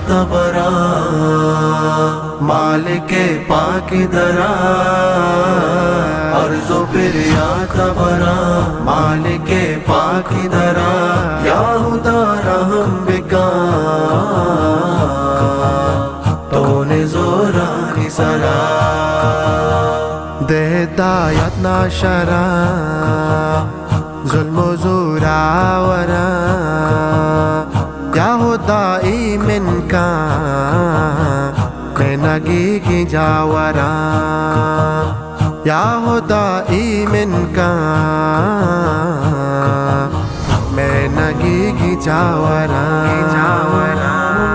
تبرا مالک پاک درا عرض و بریا تبرا مالک پاک درا یا خدا رحم بکا تو نے زورانی سرا دے ہدایت نا شرا ظلم و زورا ورا یا خدائی من کا میں نگی کی جاورا یا خدائی من کا میں نگی کی جاورا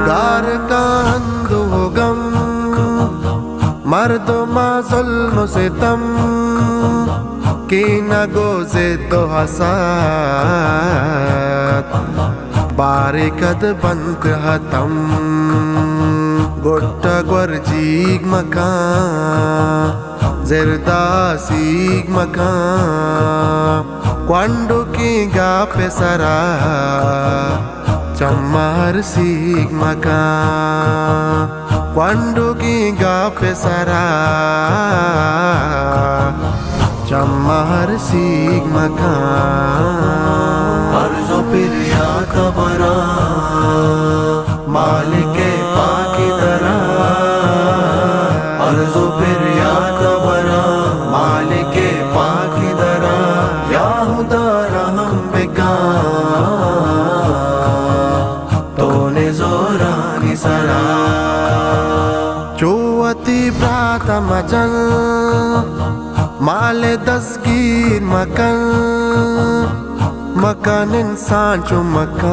گار کا ہندو غم مردما ظلم و ستم کی نگوزے تو حسد بارکت بند ہتم گوٹا گورجیگ مکان زردہ سیگ مکان کوانڈو کی گا پہ سرا چمار سیگ مکان کوانڈو کی گا پہ سرا چمار سیگ مکان عرض و بریا تبرا مالک پاک درا عرض و بریا تبرا مالک پاک درا یا خدا رحم بکا تو نے زورانی سرا چوتی برات مجل مال دستگیر مکن مکان انسان چو مکان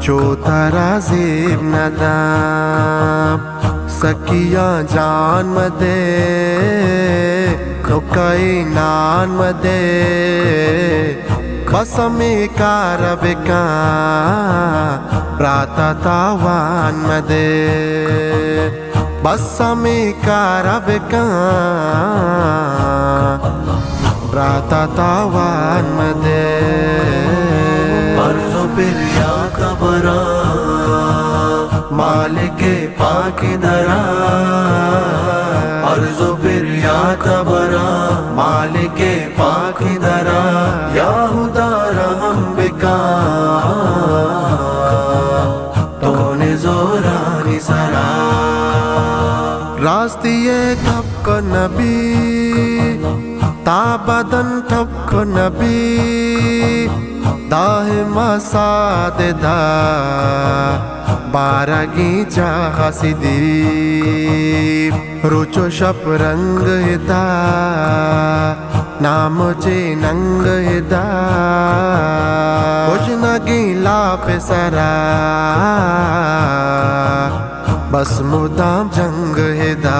چو ترا زیب ندام سکیاں جان مدے تو کئی نان مدے بس ہمیں کار بکا راتا تاوان مدے بس ہمیں کار بکا راتا تاوان مدے عرض و بریا تبرا مالک پاک درا عرض و بریا تبرا مالک پاک درا یا خدا رحم بکا تو نے زورانی سرا راستی کب کو نبی تا بدن ٹھپ نبی داہ مساد دا بارگی چاہ سدی روچو شپ رنگ دا نام چے ننگ دا کچھ نگی لا پہ سرا بس مدام جنگ دا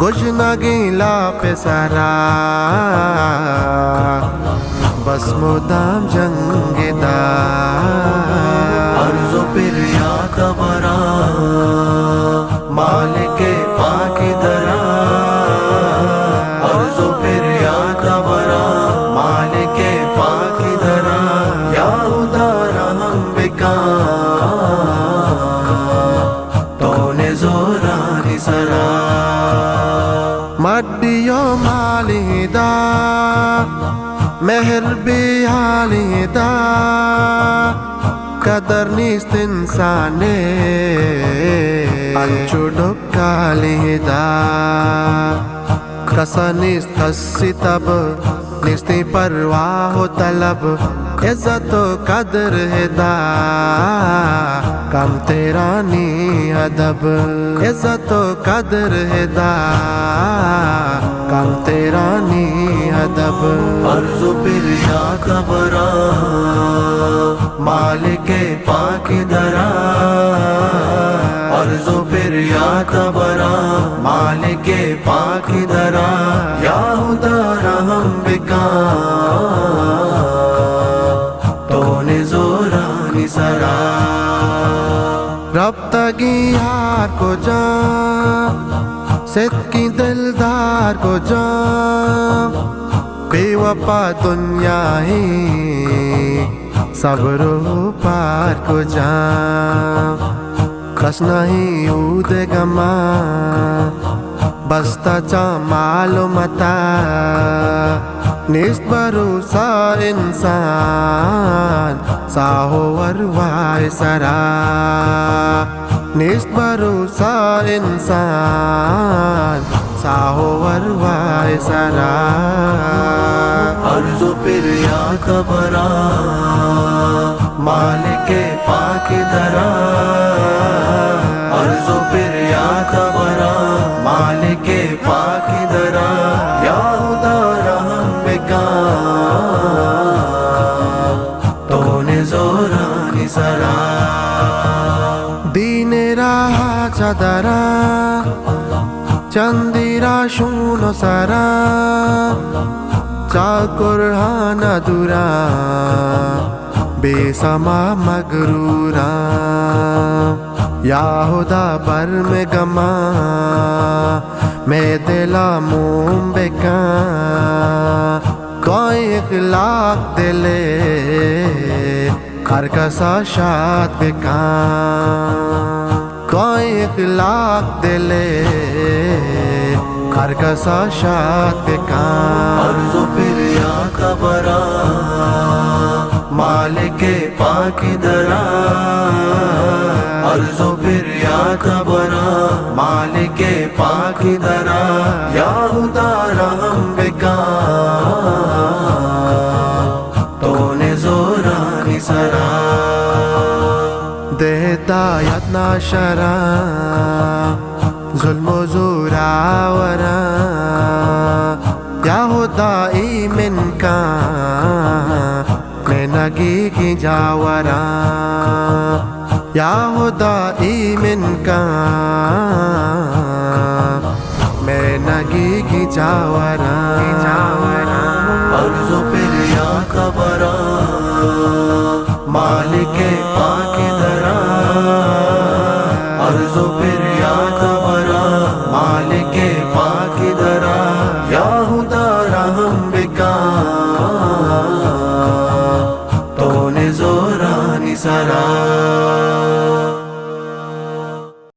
گجنگی لا پہ سرا بس مدام جنگ دا عرض و بریا تبرا مالک پاک درا عرض و بریا تبرا مالک پاک درا یا خدا رحم بکا تو نے زورانی سرا مڈیو مالی دا مہر بی حالی دا قدر نیست انسانے انچو ڈکالی دا کسا نیست ہسی تب نیستی پرواہ و طلب عزت و قدر دا کم تیرا نی ادب عزت و قدر دا کم تیرا نی ادب عرض و بریا تبرا مالک پاک درا عرض و بریا تبرا مالک پاک درا یا خدا رحم بکا تو نے زورانی سرا رب تگی یار کو جان ست کی دلدار کو جان بے وفا دنیا ہی صبرو پار کو جام کس نہیں اود گما بستا چا معلومتا نیست بروسا انسان ساہو وروائے سرا نیست بروسا انسان ساہو وروائے سرا عرض و پریا کبرا مالک پاک درا عرض و پریا کبرا مالک پاک درا یا خدا رحم بکا تو نے زورانی سرا دین راہ چدرا چندیرا شون سرا چاکرہان دورا بے سما مغرورا یا خدا پر میں گما میں دلا موم بکا کوئی اخلاق دلے ہر کسا شاد بکا کوئی اخلاق دلے ہر کسا شاد بکا عرض و پریا کبرا مالک پاک درا عرض و پریا کبرا مالک پاک درا یا خدا رحم بکا تو نے زورانی سرا دے ہدایت ناشرا ظلم و زورا ورا یا خدا ایمن کا میں نگی کی جاورا یا خدا ایمن کا میں نگی کی جاورا عرض و پریا کبرا